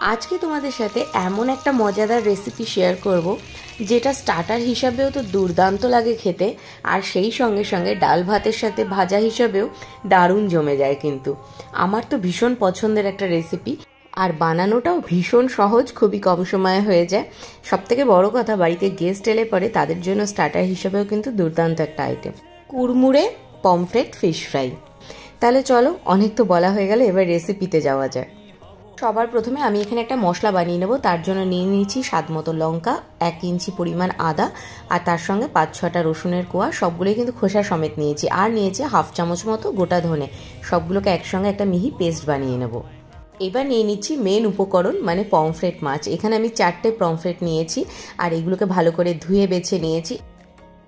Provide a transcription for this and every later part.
আজকে তোমাদের সাথে এমন একটা মজাদার রেসিপি শেয়ার করব যেটা স্টার্টার হিসাবেও তো দুর্দান্ত লাগে খেতে, আর সেই সঙ্গে সঙ্গে ডাল ভাতের সাথে ভাজা হিসাবেও দারুণ জমে যায়। কিন্তু আমার তো ভীষণ পছন্দের একটা রেসিপি, আর বানানোটাও ভীষণ সহজ, খুবই কম সময়ে হয়ে যায়। সবথেকে বড় কথা, বাড়িতে গেস্ট এলে পরে তাদের জন্য স্টার্টার হিসাবেও কিন্তু দুর্দান্ত একটা আইটেম, কুড়মুড়ে পমফ্রেট ফিশ ফ্রাই। তাহলে চলো, অনেক তো বলা হয়ে গেল, এবার রেসিপিতে যাওয়া যায়। সবার প্রথমে আমি এখানে একটা মশলা বানিয়ে নেব। তার জন্য নিয়ে নিয়েছি স্বাদ মতো লঙ্কা, 1 ইঞ্চি পরিমাণ আদা, আর তার সঙ্গে 5-6টা রসুনের কোয়া, সবগুলোই কিন্তু খোসা সমেত নিয়েছি। আর নিয়েছি 1/2 চামচ মতো গোটা ধনে। সবগুলোকে একসঙ্গে একটা মিহি পেস্ট বানিয়ে নেব। এবার নিয়ে নিচ্ছি মেন উপকরণ, মানে পমফ্রেট মাছ। এখানে আমি 4টে পমফ্রেট নিয়েছি, আর এগুলোকে ভালো করে ধুয়ে বেছে নিয়েছি।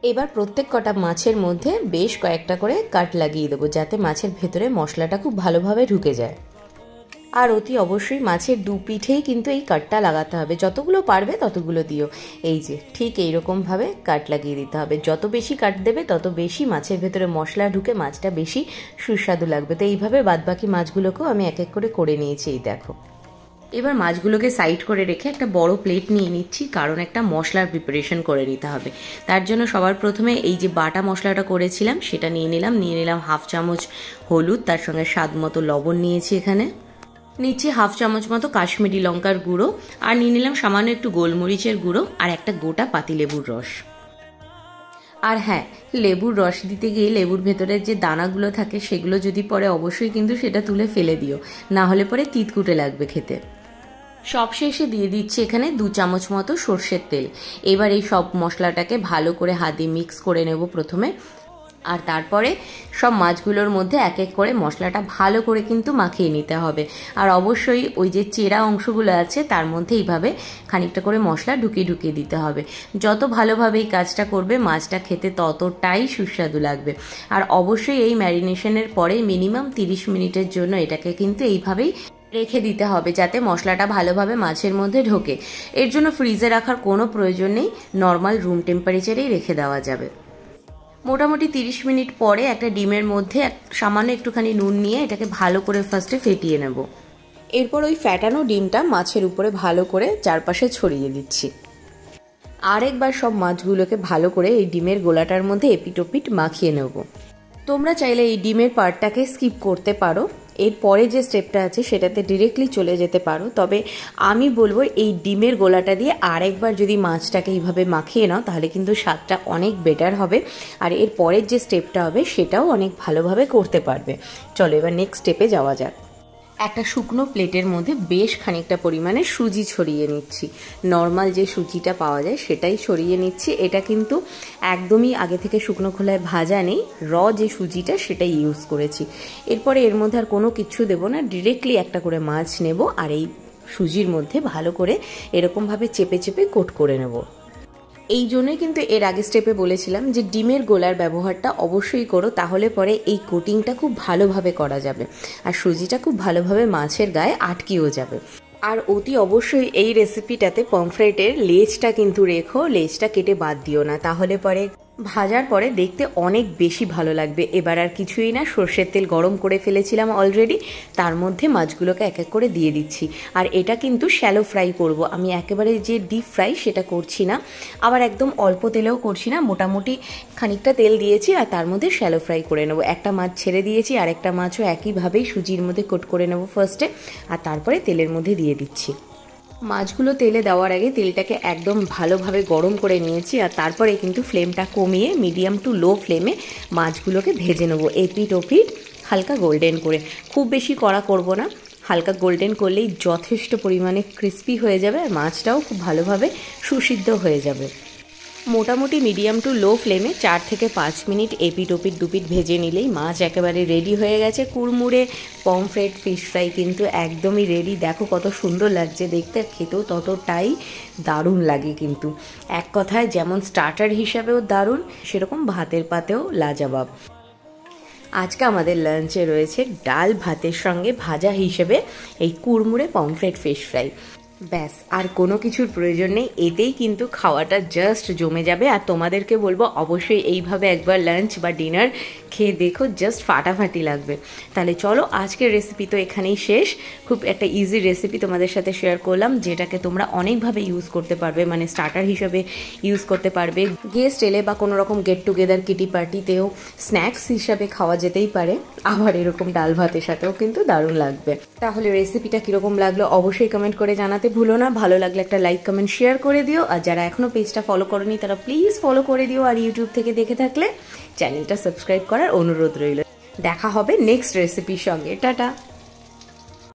এবার প্রত্যেক কটা মাছের মধ্যে বেশ কয়েকটা করে কাট লাগিয়ে দেবো, যাতে মাছের ভেতরে মশলাটা খুব ভালোভাবে ঢুকে যায়। আর অতি অবশ্যই মাছের দু পিঠেই কিন্তু এই কাটটা লাগাতে হবে, যতগুলো পারবে ততগুলো দিও। এই যে ঠিক এইরকমভাবে কাট লাগিয়ে দিতে হবে। যত বেশি কাট দেবে তত বেশি মাছের ভেতরে মশলা ঢুকে মাছটা বেশি সুস্বাদু লাগবে। তো এইভাবে বাদবাকি মাছগুলোকেও আমি এক এক করে নিয়েছি। এই দেখো, এবার মাছগুলোকে সাইড করে রেখে একটা বড় প্লেট নিয়ে নিচ্ছি, কারণ একটা মশলার প্রিপারেশন করে নিতে হবে। তার জন্য সবার প্রথমে এই যে বাটা মশলাটা করেছিলাম সেটা নিয়ে নিলাম 1/2 চামচ হলুদ, তার সঙ্গে স্বাদ মতো লবণ নিয়েছি। এখানে নিচ্ছি 1/2 চামচ মতো কাশ্মীরি লঙ্কার গুঁড়ো, আর নিয়ে নিলাম সামান্য একটু গোলমরিচের গুঁড়ো, আর একটা গোটা পাতিলেবুর রস। আর হ্যাঁ, লেবুর রস দিতে গিয়ে লেবুর ভেতরের যে দানাগুলো থাকে সেগুলো যদি পরে অবশ্যই কিন্তু সেটা তুলে ফেলে দিও, না হলে পরে তিতকুটে লাগবে খেতে। সবশেষে দিয়ে দিচ্ছি এখানে 2 চামচ মতো সর্ষের তেল। এবার এই সব মশলাটাকে ভালো করে হাত দিয়ে মিক্স করে নেব প্রথমে, আর তারপরে সব মাছগুলোর মধ্যে এক এক করে মশলাটা ভালো করে কিন্তু মাখিয়ে নিতে হবে। আর অবশ্যই ওই যে চেরা অংশগুলো আছে তার মধ্যে এইভাবে খানিকটা করে মশলা ঢুকিয়ে দিতে হবে। যত ভালোভাবে এই কাজটা করবে মাছটা খেতে ততটাই সুস্বাদু লাগবে। আর অবশ্যই এই ম্যারিনেশনের পরে মিনিমাম 30 মিনিটের জন্য এটাকে কিন্তু এইভাবেই রেখে দিতে হবে, যাতে মশলাটা ভালোভাবে মাছের মধ্যে ঢোকে। এর জন্য ফ্রিজে রাখার কোনো প্রয়োজন নেই, নর্মাল রুম টেম্পারেচারেই রেখে দেওয়া যাবে। মোটামুটি 30 মিনিট পরে একটা ডিমের মধ্যে সামান্য একটুখানি নুন নিয়ে এটাকে ভালো করে ফার্স্টে ফেটিয়ে নেব। এরপর ওই ফ্যাটানো ডিমটা মাছের উপরে ভালো করে চারপাশে ছড়িয়ে দিচ্ছি। আরেকবার সব মাছগুলোকে ভালো করে এই ডিমের গোলাটার মধ্যে এপিটোপিট মাখিয়ে নেব। তোমরা চাইলে এই ডিমের পার্টটাকে স্কিপ করতে পারো, এরপরে যে স্টেপটা আছে সেটাতে ডিরেক্টলি চলে যেতে পারো। তবে আমি বলবো এই ডিমের গোলাটা দিয়ে আরেকবার যদি মাছটাকে এইভাবে মাখিয়ে নাও তাহলে কিন্তু স্বাদটা অনেক বেটার হবে, আর এর পরের যে স্টেপটা হবে সেটাও অনেক ভালোভাবে করতে পারবে। চলো এবার নেক্সট স্টেপে যাওয়া যাক। একটা শুকনো প্লেটের মধ্যে বেশ খানিকটা পরিমাণে সুজি ছড়িয়ে নিচ্ছি। নর্মাল যে সুজিটা পাওয়া যায় সেটাই ছড়িয়ে নিচ্ছি। এটা কিন্তু একদমই আগে থেকে শুকনো খোলায় ভাজা নেই, যে সুজিটা সেটাই ইউজ করেছি। এরপরে এর মধ্যে আর কোনো কিছু দেবো না, ডিরেক্টলি একটা করে মাছ নেব, আর এই সুজির মধ্যে ভালো করে এরকমভাবে চেপে চেপে কোট করে নেব। এই জন্যই কিন্তু এর আগে স্টেপে বলেছিলাম যে ডিমের গোলার ব্যবহারটা অবশ্যই করো, তাহলে পরে এই কোটিংটা খুব ভালোভাবে করা যাবে, আর সুজিটা খুব ভালোভাবে মাছের গায়ে আটকেও যাবে। আর অতি অবশ্যই এই রেসিপিটাতে পমফ্রেটের লেজটা কিন্তু রেখো, লেজটা কেটে বাদ দিও না, তাহলে পরে ভাজার পরে দেখতে অনেক বেশি ভালো লাগবে। এবার আর কিছুই না, সর্ষের তেল গরম করে ফেলেছিলাম অলরেডি, তার মধ্যে মাছগুলোকে এক এক করে দিয়ে দিচ্ছি। আর এটা কিন্তু শ্যালো ফ্রাই করব, আমি একেবারে যে ডিপ ফ্রাই সেটা করছি না, আবার একদম অল্প তেলেও করছি না, মোটামুটি খানিকটা তেল দিয়েছি আর তার মধ্যে শ্যালো ফ্রাই করে নেব। একটা মাছ ছেড়ে দিয়েছি, আর একটা মাছও একইভাবেই সুজির মধ্যে কোট করে নেব ফার্স্টে, আর তারপরে তেলের মধ্যে দিয়ে দিচ্ছি। মাছগুলো তেলে দেওয়ার আগে তেলটাকে একদম ভালোভাবে গরম করে নিয়েছি, আর তারপরে কিন্তু ফ্লেমটা কমিয়ে মিডিয়াম টু লো ফ্লেমে মাছগুলোকে ভেজে নেবো এপিট ওপিট হালকা গোল্ডেন করে। খুব বেশি কড়া করব না, হালকা গোল্ডেন করলেই যথেষ্ট পরিমাণে ক্রিস্পি হয়ে যাবে, আর মাছটাও খুব ভালোভাবে সুসিদ্ধ হয়ে যাবে। মোটামুটি মিডিয়াম টু লো ফ্লেমে 4 থেকে 5 মিনিট এপিট ওপিট দুপিট ভেজে নিলেই মাছ একেবারে রেডি হয়ে গেছে। কুড়মুড়ে পমফ্রেট ফিশ ফ্রাই কিন্তু একদমই রেডি। দেখো কত সুন্দর লাগছে দেখতে, খেতেও ততটাই দারুণ লাগে। কিন্তু এক কথায় যেমন স্টার্টার হিসাবেও দারুণ, সেরকম ভাতের পাতেও লাজবাব। আজকে আমাদের লাঞ্চে রয়েছে ডাল ভাতের সঙ্গে ভাজা হিসেবে এই কুড়মুড়ে পমফ্রেট ফিশ ফ্রাই। ব্যাস আর কোনো কিছুর প্রয়োজন নেই, এতেই কিন্তু খাওয়াটা জাস্ট জমে যাবে। আর তোমাদেরকে বলবো অবশ্যই এইভাবে একবার লাঞ্চ বা ডিনার খেয়ে দেখো, জাস্ট ফাটাফাটি লাগবে। তাহলে চলো, আজকের রেসিপি তো এখানেই শেষ। খুব একটা ইজি রেসিপি তোমাদের সাথে শেয়ার করলাম, যেটাকে তোমরা অনেকভাবে ইউজ করতে পারবে, মানে স্টার্টার হিসেবে ইউজ করতে পারবে, গেস্ট এলে বা কোনো রকম গেট টুগেদার কিটি পার্টিতেও স্ন্যাক্স হিসাবে খাওয়া যেতেই পারে। আবার এরকম ডাল ভাতের সাথেও কিন্তু দারুণ লাগবে। তাহলে রেসিপিটা কীরকম লাগলো অবশ্যই কমেন্ট করে জানাতে ভুলো না। ভালো লাগলে একটা লাইক কমেন্ট শেয়ার করে দিও। আর যারা এখনও পেজটা ফলো করোনি তারা প্লিজ ফলো করে দিও। আর ইউটিউব থেকে দেখে থাকলে চ্যানেলটা সাবস্ক্রাইব করার অনুরোধ রইল। দেখা হবে নেক্সট রেসিপির সঙ্গে। টাটা।